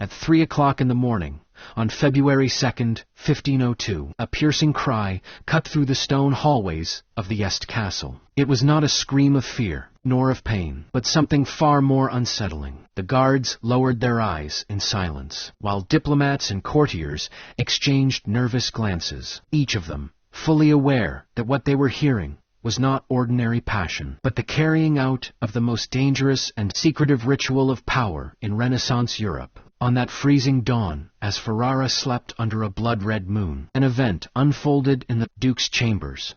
At 3 o'clock in the morning, on February 2nd, 1502, a piercing cry cut through the stone hallways of the Este Castle. It was not a scream of fear, nor of pain, but something far more unsettling. The guards lowered their eyes in silence, while diplomats and courtiers exchanged nervous glances, each of them fully aware that what they were hearing was not ordinary passion, but the carrying out of the most dangerous and secretive ritual of power in Renaissance Europe. On that freezing dawn, as Ferrara slept under a blood-red moon, an event unfolded in the Duke's chambers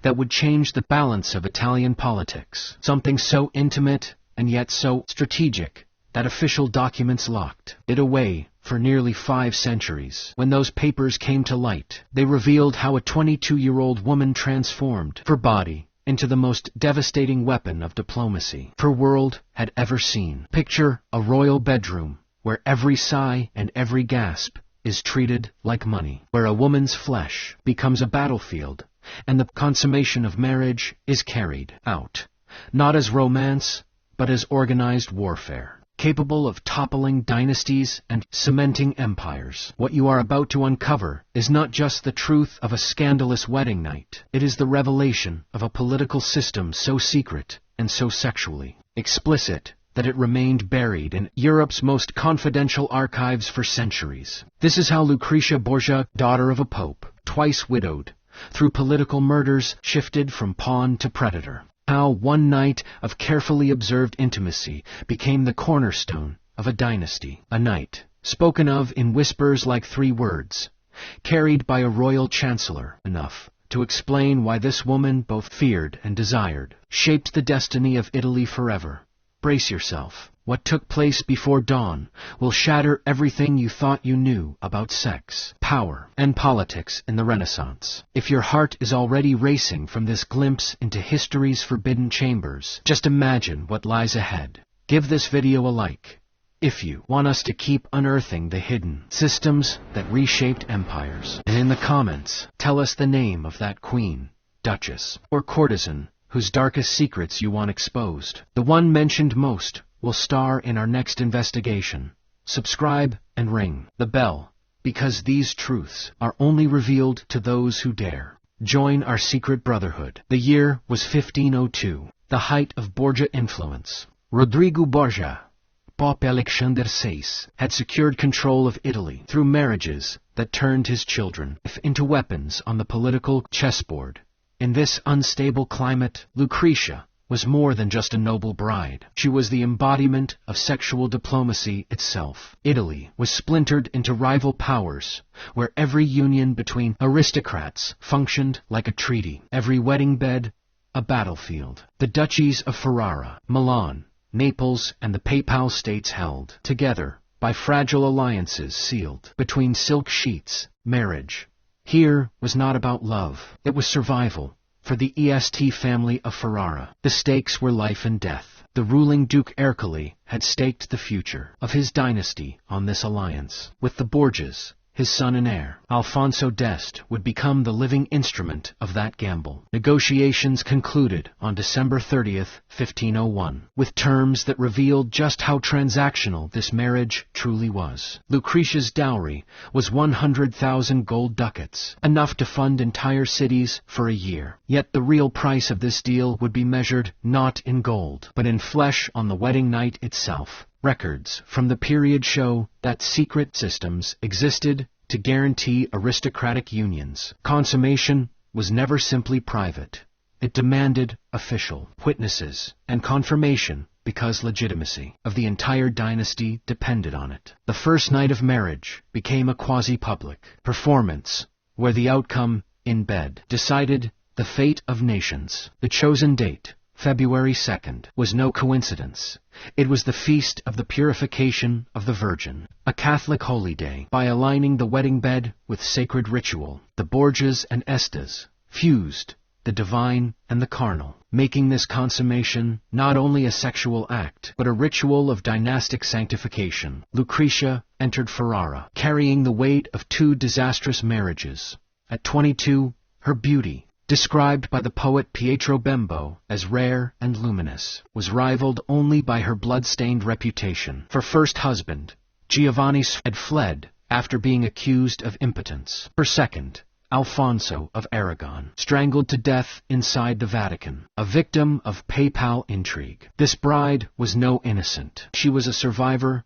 that would change the balance of Italian politics. Something so intimate and yet so strategic that official documents locked it away for nearly 5 centuries. When those papers came to light, they revealed how a 22-year-old woman transformed her body into the most devastating weapon of diplomacy her world had ever seen. Picture a royal bedroom where every sigh and every gasp is treated like money, where a woman's flesh becomes a battlefield, and the consummation of marriage is carried out, not as romance, but as organized warfare, capable of toppling dynasties and cementing empires. What you are about to uncover is not just the truth of a scandalous wedding night. It is the revelation of a political system so secret and so sexually explicit that it remained buried in Europe's most confidential archives for centuries. This is how Lucrezia Borgia, daughter of a pope, twice widowed, through political murders shifted from pawn to predator. How one night of carefully observed intimacy became the cornerstone of a dynasty. A night spoken of in whispers like 3 words, carried by a royal chancellor, enough to explain why this woman both feared and desired, shaped the destiny of Italy forever. Brace yourself. What took place before dawn will shatter everything you thought you knew about sex, power, and politics in the Renaissance. If your heart is already racing from this glimpse into history's forbidden chambers, just imagine what lies ahead. Give this video a like if you want us to keep unearthing the hidden systems that reshaped empires. And in the comments, tell us the name of that queen, duchess, or courtesan whose darkest secrets you want exposed. The one mentioned most will star in our next investigation. Subscribe and ring the bell, because these truths are only revealed to those who dare. Join our secret brotherhood. The year was 1502, the height of Borgia influence. Rodrigo Borgia, Pope Alexander VI, had secured control of Italy through marriages that turned his children into weapons on the political chessboard. In this unstable climate, Lucrezia was more than just a noble bride. She was the embodiment of sexual diplomacy itself. Italy was splintered into rival powers, where every union between aristocrats functioned like a treaty, every wedding bed a battlefield. The duchies of Ferrara, Milan, Naples, and the Papal States held together by fragile alliances sealed between silk sheets, marriage. Here was not about love, it was survival. For the Est family of Ferrara, the stakes were life and death. The ruling Duke Ercole had staked the future of his dynasty on this alliance. With the Borgias, his son and heir, Alfonso d'Este, would become the living instrument of that gamble. Negotiations concluded on December 30th, 1501, with terms that revealed just how transactional this marriage truly was. Lucrezia's dowry was 100,000 gold ducats, enough to fund entire cities for a year. Yet the real price of this deal would be measured not in gold, but in flesh on the wedding night itself. Records from the period show that secret systems existed to guarantee aristocratic unions. Consummation was never simply private. It demanded official witnesses and confirmation because legitimacy of the entire dynasty depended on it. The first night of marriage became a quasi-public performance where the outcome in bed decided the fate of nations. The chosen date, February 2nd, was no coincidence. It was the feast of the purification of the Virgin, a Catholic holy day. By aligning the wedding bed with sacred ritual, the Borgias and Estes fused the divine and the carnal, making this consummation not only a sexual act, but a ritual of dynastic sanctification. Lucrezia entered Ferrara, carrying the weight of 2 disastrous marriages. At 22, her beauty, described by the poet Pietro Bembo as rare and luminous, was rivaled only by her blood-stained reputation. For first husband, Giovanni had fled after being accused of impotence. Her second, Alfonso of Aragon, strangled to death inside the Vatican, a victim of papal intrigue. This bride was no innocent. She was a survivor,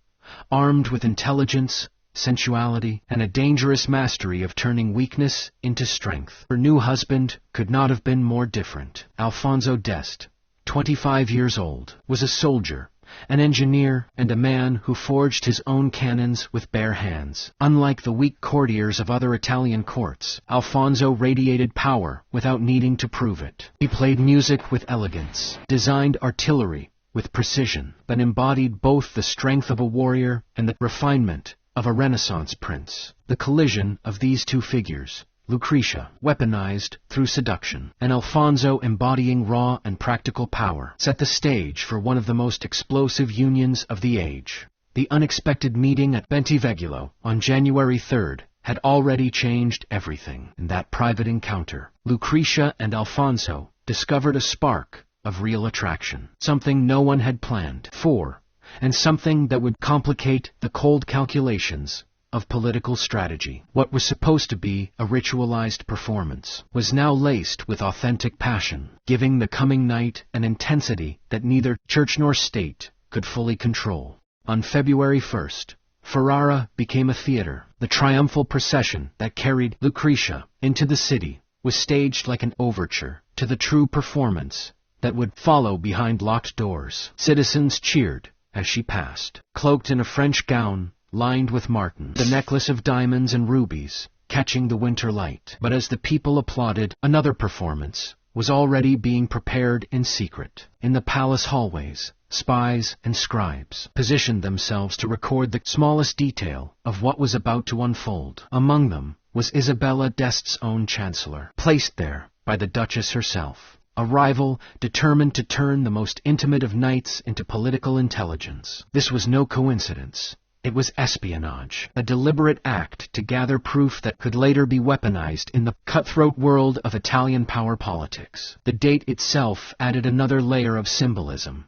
armed with intelligence, sensuality, and a dangerous mastery of turning weakness into strength. Her new husband could not have been more different. Alfonso d'Este, 25 years old, was a soldier, an engineer, and a man who forged his own cannons with bare hands. Unlike the weak courtiers of other Italian courts, Alfonso radiated power without needing to prove it. He played music with elegance, designed artillery with precision, but embodied both the strength of a warrior and the refinement of a Renaissance prince. The collision of these two figures, Lucrezia, weaponized through seduction, and Alfonso embodying raw and practical power, set the stage for one of the most explosive unions of the age. The unexpected meeting at Bentivoglio on January 3rd had already changed everything. In that private encounter, Lucrezia and Alfonso discovered a spark of real attraction, something no one had planned for, and something that would complicate the cold calculations of political strategy. What was supposed to be a ritualized performance was now laced with authentic passion, giving the coming night an intensity that neither church nor state could fully control. On February 1st, Ferrara became a theater. The triumphal procession that carried Lucrezia into the city was staged like an overture to the true performance that would follow behind locked doors. Citizens cheered as she passed, cloaked in a French gown lined with martens, the necklace of diamonds and rubies catching the winter light. But as the people applauded, another performance was already being prepared in secret. In the palace hallways, spies and scribes positioned themselves to record the smallest detail of what was about to unfold. Among them was Isabella d'Este's own chancellor, placed there by the Duchess herself, a rival determined to turn the most intimate of knights into political intelligence. This was no coincidence. It was espionage, a deliberate act to gather proof that could later be weaponized in the cutthroat world of Italian power politics. The date itself added another layer of symbolism.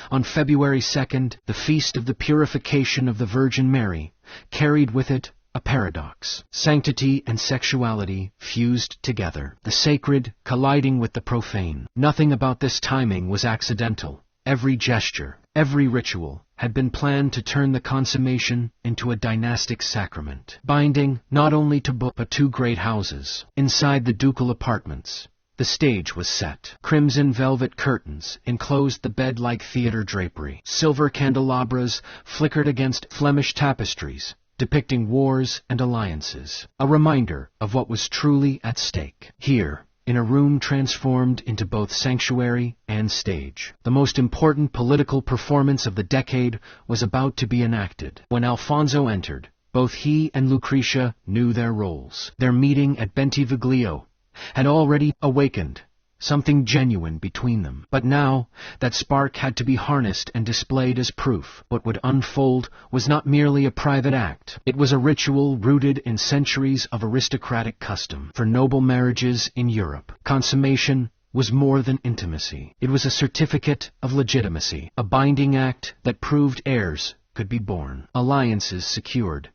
On February 2nd, the Feast of the Purification of the Virgin Mary carried with it a paradox. Sanctity and sexuality fused together, the sacred colliding with the profane. Nothing about this timing was accidental. Every gesture, every ritual, had been planned to turn the consummation into a dynastic sacrament, binding not only to both but two great houses. Inside the ducal apartments, the stage was set. Crimson velvet curtains enclosed the bed-like theater drapery. Silver candelabras flickered against Flemish tapestries, depicting wars and alliances, a reminder of what was truly at stake. Here, in a room transformed into both sanctuary and stage, the most important political performance of the decade was about to be enacted. When Alfonso entered, both he and Lucrezia knew their roles. Their meeting at Bentivoglio had already awakened something genuine between them. But now, that spark had to be harnessed and displayed as proof. What would unfold was not merely a private act. It was a ritual rooted in centuries of aristocratic custom. For noble marriages in Europe, consummation was more than intimacy. It was a certificate of legitimacy, a binding act that proved heirs could be born, alliances secured,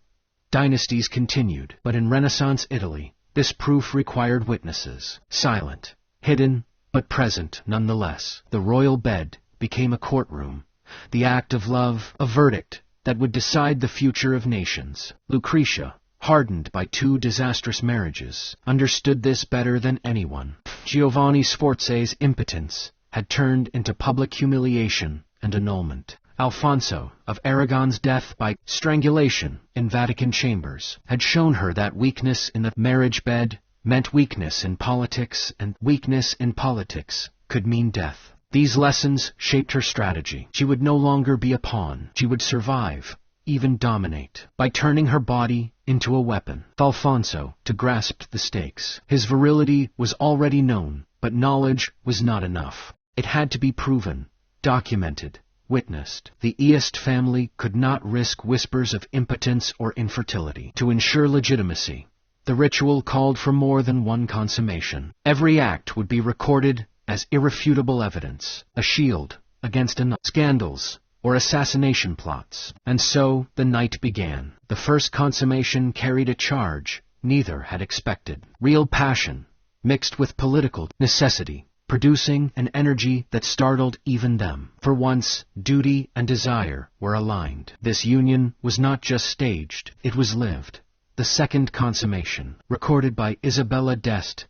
dynasties continued. But in Renaissance Italy, this proof required witnesses, silent, hidden, but present nonetheless. The royal bed became a courtroom, the act of love, a verdict that would decide the future of nations. Lucrezia, hardened by two disastrous marriages, understood this better than anyone. Giovanni Sforza's impotence had turned into public humiliation and annulment. Alfonso of Aragon's death by strangulation in Vatican chambers had shown her that weakness in the marriage bed meant weakness in politics, and weakness in politics could mean death. These lessons shaped her strategy. She would no longer be a pawn. She would survive, even dominate, by turning her body into a weapon. Alfonso to grasp the stakes. His virility was already known, but knowledge was not enough. It had to be proven, documented, witnessed. The Este family could not risk whispers of impotence or infertility. To ensure legitimacy, the ritual called for more than one consummation. Every act would be recorded as irrefutable evidence, a shield against scandals or assassination plots. And so the night began. The first consummation carried a charge neither had expected. Real passion, mixed with political necessity, producing an energy that startled even them. For once, duty and desire were aligned. This union was not just staged, it was lived. The second consummation, recorded by Isabella d'Este,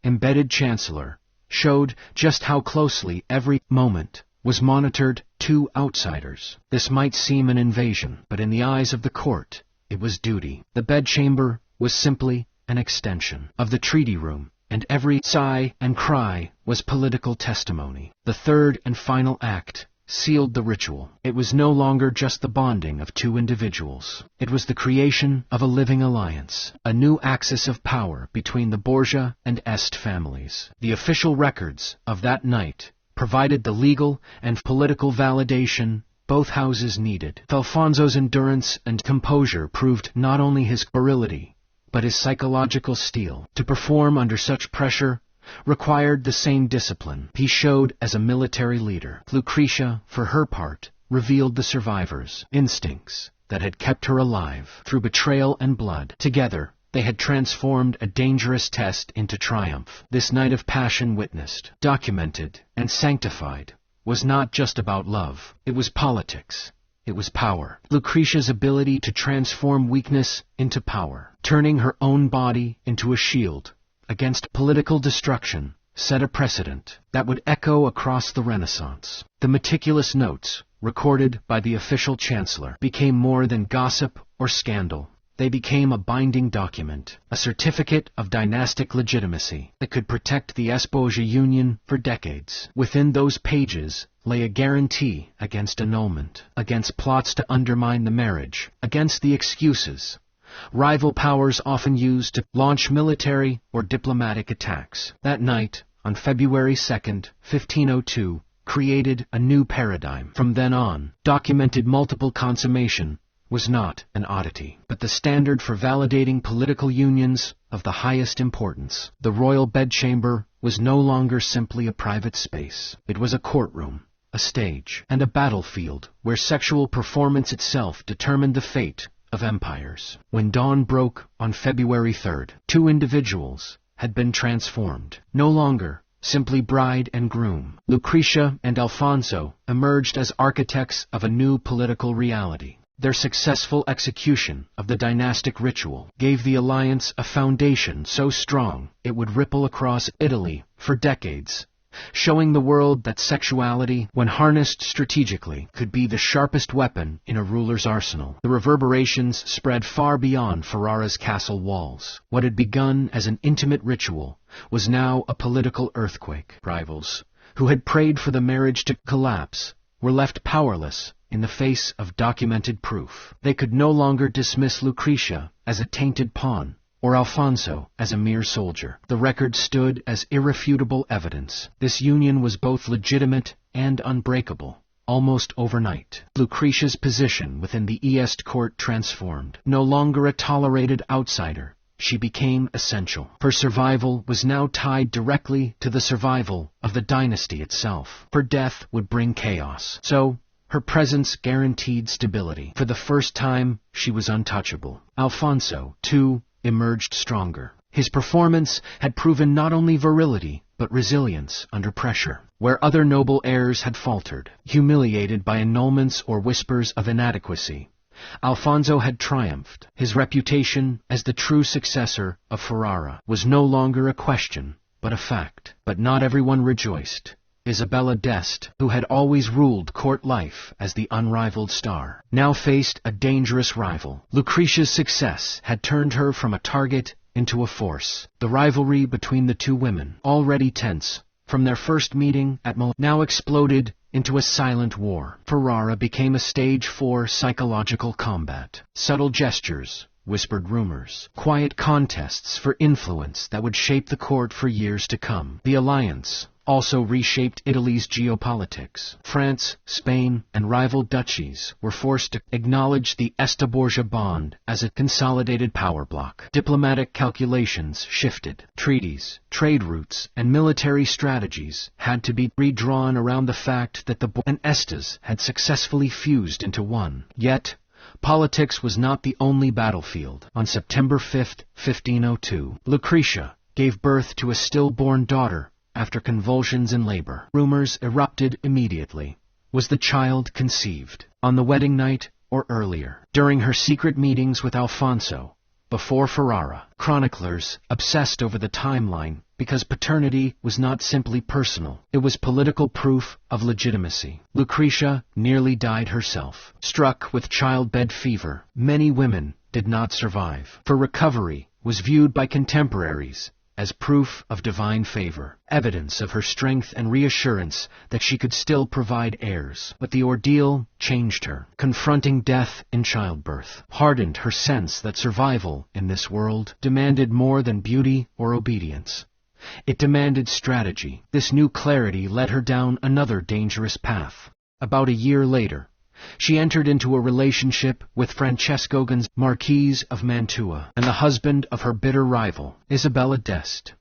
embedded chancellor, showed just how closely every moment was monitored. Two outsiders. This might seem an invasion, but in the eyes of the court, it was duty. The bedchamber was simply an extension of the treaty room, and every sigh and cry was political testimony. The third and final act sealed the ritual. It was no longer just the bonding of two individuals. It was the creation of a living alliance, a new axis of power between the Borgia and Este families. The official records of that night provided the legal and political validation both houses needed. Alfonso's endurance and composure proved not only his virility, but his psychological steel. To perform under such pressure required the same discipline he showed as a military leader. Lucrezia, for her part, revealed the survivors' instincts that had kept her alive through betrayal and blood. Together, they had transformed a dangerous test into triumph. This night of passion witnessed, documented, and sanctified was not just about love. It was politics. It was power. Lucrezia's ability to transform weakness into power, turning her own body into a shield against political destruction, set a precedent that would echo across the Renaissance. The meticulous notes, recorded by the official chancellor, became more than gossip or scandal. They became a binding document, a certificate of dynastic legitimacy that could protect the Borgia union for decades. Within those pages lay a guarantee against annulment, against plots to undermine the marriage, against the excuses rival powers often used to launch military or diplomatic attacks. That night, on February 2nd, 1502, created a new paradigm. From then on, documented multiple consummation was not an oddity, but the standard for validating political unions of the highest importance. The royal bedchamber was no longer simply a private space. It was a courtroom, a stage, and a battlefield where sexual performance itself determined the fate of empires. When dawn broke on February 3rd, two individuals had been transformed. No longer simply bride and groom, Lucrezia and Alfonso emerged as architects of a new political reality. Their successful execution of the dynastic ritual gave the alliance a foundation so strong it would ripple across Italy for decades, showing the world that sexuality, when harnessed strategically, could be the sharpest weapon in a ruler's arsenal. The reverberations spread far beyond Ferrara's castle walls. What had begun as an intimate ritual was now a political earthquake. Rivals, who had prayed for the marriage to collapse, were left powerless in the face of documented proof. They could no longer dismiss Lucrezia as a tainted pawn, or Alfonso as a mere soldier. The record stood as irrefutable evidence. This union was both legitimate and unbreakable. Almost overnight, Lucrezia's position within the Este court transformed. No longer a tolerated outsider, she became essential. Her survival was now tied directly to the survival of the dynasty itself. Her death would bring chaos. So, her presence guaranteed stability. For the first time, she was untouchable. Alfonso, too, emerged stronger. His performance had proven not only virility, but resilience under pressure. Where other noble heirs had faltered, humiliated by annulments or whispers of inadequacy, Alfonso had triumphed. His reputation as the true successor of Ferrara was no longer a question, but a fact. But not everyone rejoiced. Isabella d'Este, who had always ruled court life as the unrivaled star, now faced a dangerous rival. Lucrezia's success had turned her from a target into a force. The rivalry between the two women, already tense from their first meeting at Milan, now exploded into a silent war. Ferrara became a stage for psychological combat. Subtle gestures, whispered rumors, quiet contests for influence that would shape the court for years to come. The alliance, also reshaped Italy's geopolitics. France, Spain, and rival duchies were forced to acknowledge the Borgia bond as a consolidated power bloc. Diplomatic calculations shifted. Treaties, trade routes, and military strategies had to be redrawn around the fact that the Borgia and Estas had successfully fused into one. Yet, politics was not the only battlefield. On September 5, 1502, Lucrezia gave birth to a stillborn daughter after convulsions in labor. Rumors erupted immediately. Was the child conceived on the wedding night or earlier? During her secret meetings with Alfonso, before Ferrara, chroniclers obsessed over the timeline because paternity was not simply personal. It was political proof of legitimacy. Lucrezia nearly died herself. Struck with childbed fever, many women did not survive. Her recovery was viewed by contemporaries as proof of divine favor, evidence of her strength and reassurance that she could still provide heirs. But the ordeal changed her. Confronting death in childbirth hardened her sense that survival in this world demanded more than beauty or obedience. It demanded strategy. This new clarity led her down another dangerous path. About a year later, she entered into a relationship with Francesco Gonzaga, Marquis of Mantua, and the husband of her bitter rival, Isabella d'Este.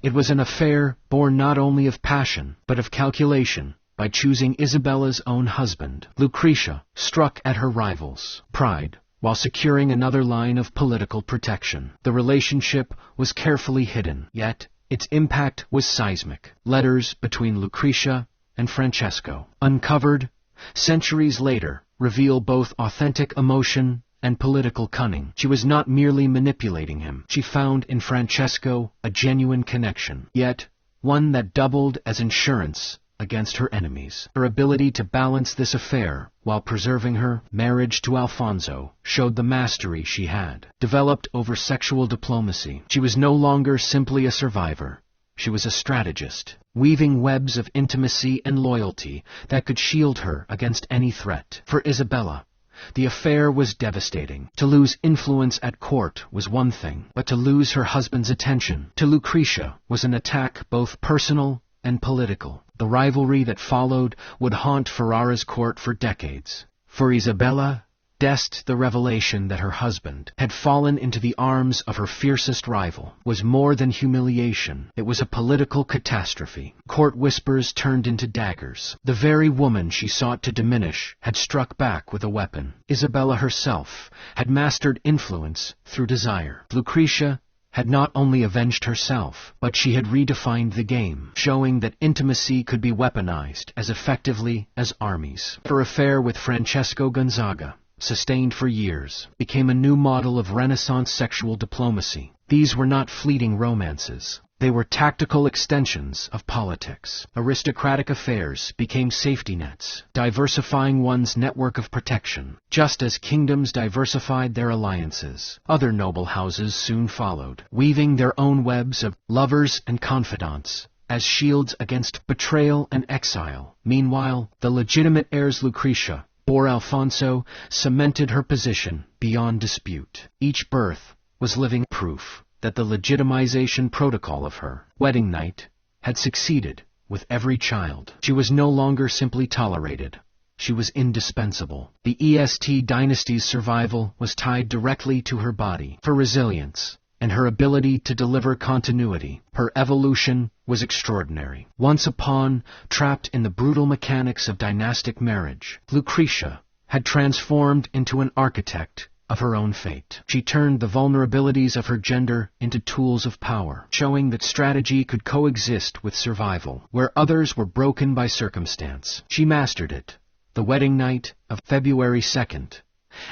It was an affair born not only of passion, but of calculation. By choosing Isabella's own husband, Lucrezia struck at her rival's pride while securing another line of political protection. The relationship was carefully hidden, yet its impact was seismic. Letters between Lucrezia and Francesco, uncovered centuries later, reveal both authentic emotion and political cunning. She was not merely manipulating him. She found in Francesco a genuine connection, yet one that doubled as insurance against her enemies. Her ability to balance this affair while preserving her marriage to Alfonso showed the mastery she had developed over sexual diplomacy. She was no longer simply a survivor. She was a strategist, weaving webs of intimacy and loyalty that could shield her against any threat. For Isabella, the affair was devastating. To lose influence at court was one thing, but to lose her husband's attention to Lucrezia was an attack both personal and political. The rivalry that followed would haunt Ferrara's court for decades. For Isabella d'Este, the revelation that her husband had fallen into the arms of her fiercest rival was more than humiliation. It was a political catastrophe. Court whispers turned into daggers. The very woman she sought to diminish had struck back with a weapon. Isabella herself had mastered influence through desire. Lucrezia had not only avenged herself, but she had redefined the game, showing that intimacy could be weaponized as effectively as armies. Her affair with Francesco Gonzaga, sustained for years, became a new model of Renaissance sexual diplomacy. These were not fleeting romances. They were tactical extensions of politics. Aristocratic affairs became safety nets, diversifying one's network of protection. Just as kingdoms diversified their alliances, other noble houses soon followed, weaving their own webs of lovers and confidants as shields against betrayal and exile. Meanwhile, the legitimate heirs Lucrezia bore Alfonso cemented her position beyond dispute. Each birth was living proof that the legitimization protocol of her wedding night had succeeded with every child. She was no longer simply tolerated. She was indispensable. The Est dynasty's survival was tied directly to her body. For resilience and her ability to deliver continuity, her evolution was extraordinary. Once a pawn trapped in the brutal mechanics of dynastic marriage, Lucrezia had transformed into an architect of her own fate. She turned the vulnerabilities of her gender into tools of power, showing that strategy could coexist with survival. Where others were broken by circumstance, she mastered it. The wedding night of February 2nd,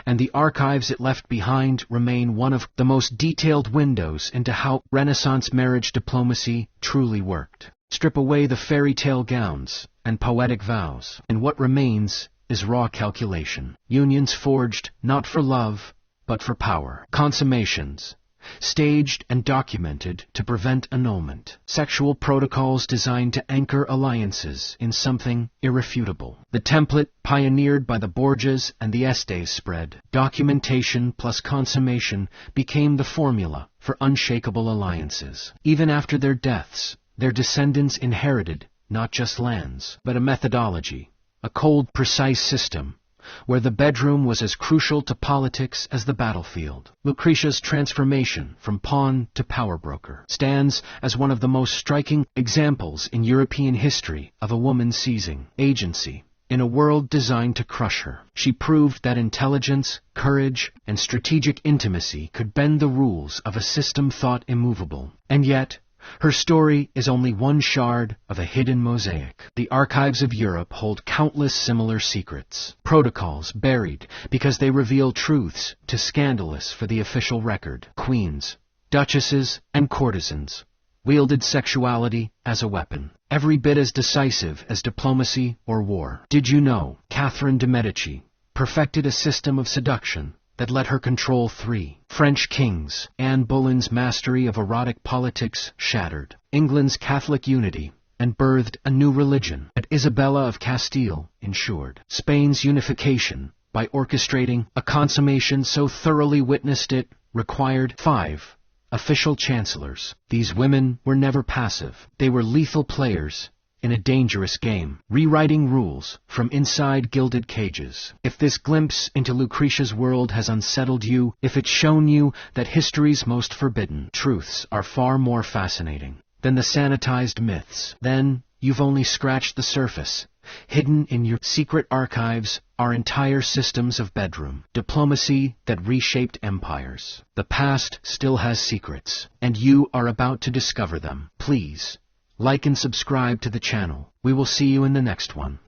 and the archives it left behind remain one of the most detailed windows into how Renaissance marriage diplomacy truly worked. Strip away the fairy tale gowns and poetic vows, and what remains is raw calculation. Unions forged not for love, but for power. Consummations, staged and documented to prevent annulment. Sexual protocols designed to anchor alliances in something irrefutable. The template pioneered by the Borgias and the Estes spread. Documentation plus consummation became the formula for unshakable alliances. Even after their deaths, their descendants inherited not just lands, but a methodology, a cold, precise system, where the bedroom was as crucial to politics as the battlefield. Lucrezia's transformation from pawn to power broker stands as one of the most striking examples in European history of a woman seizing agency in a world designed to crush her. She proved that intelligence, courage, and strategic intimacy could bend the rules of a system thought immovable. And yet, her story is only one shard of a hidden mosaic. The archives of Europe hold countless similar secrets, protocols buried because they reveal truths too scandalous for the official record. Queens, duchesses, and courtesans wielded sexuality as a weapon, every bit as decisive as diplomacy or war. Did you know Catherine de' Medici perfected a system of seduction that let her control 3 French kings? Anne Boleyn's mastery of erotic politics shattered England's Catholic unity and birthed a new religion that Isabella of Castile ensured Spain's unification by orchestrating a consummation so thoroughly witnessed it required 5 official chancellors. These women were never passive. They were lethal players in a dangerous game, rewriting rules from inside gilded cages. If this glimpse into Lucrezia's world has unsettled you, if it's shown you that history's most forbidden truths are far more fascinating than the sanitized myths, then you've only scratched the surface. Hidden in your secret archives are entire systems of bedroom diplomacy that reshaped empires. The past still has secrets, and you are about to discover them. Please, like and subscribe to the channel. We will see you in the next one.